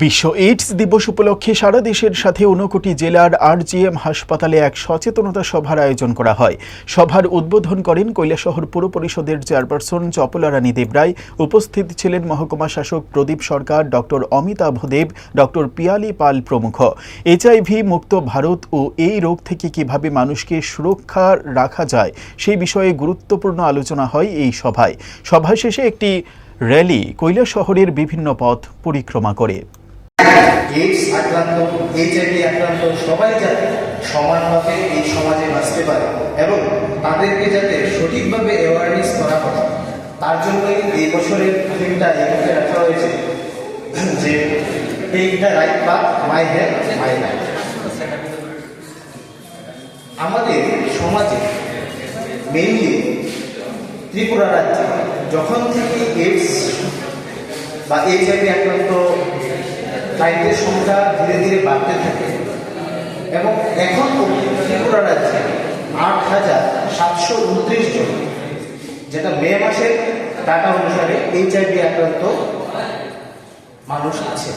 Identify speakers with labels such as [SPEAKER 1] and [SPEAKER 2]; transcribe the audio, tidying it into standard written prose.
[SPEAKER 1] বিশ্ব এইডস দিবস উপলক্ষে সারা দেশের সাথে 59 জেলার আরজিএম হাসপাতালে এক সচেতনতা সভার আয়োজন করা হয়। সভার উদ্বোধন করেন কৈলাসহর পৌর পরিষদের চেয়ারপারসন চপলা রানী দেবরায়। উপস্থিত ছিলেন মহকুমা শাসক প্রদীপ সরকার, ডক্টর অমিতাভ দেব, ডক্টর পিয়ালি পাল প্রমুখ। এইচআইভি মুক্ত ভারত ও এই রোগ থেকে কিভাবে মানুষকে সুরক্ষা রাখা যায় সেই বিষয়ে গুরুত্বপূর্ণ আলোচনা হয় এই সভায়। সভা শেষে একটি র্যালি কৈলাসহরের বিভিন্ন পথ পরিক্রমা করে।
[SPEAKER 2] এইডস আক্রান্ত, এইচআইভি আক্রান্ত সবাই যাতে সমানভাবে এই সমাজে বাঁচতে পারে এবং তাদেরকে যাতে সঠিকভাবে অ্যাওয়ারনেস করা হয়, তার জন্যই এই বছরের থিমটা এখানে রাখা হয়েছে যে take the right path, my health my life. আমাদের সমাজে মেইনলি ত্রিপুরা রাজ্যে যখন থেকে এইডস বা এইচআইভি আক্রান্ত ক্লায়েন্টের সংখ্যা ধীরে ধীরে বাড়তে থাকে এবং এখন ত্রিপুরা রাজ্যে 8,729 জন, যেটা মে মাসের ডাটা অনুসারে এইচআইভি আক্রান্ত মানুষ আছে।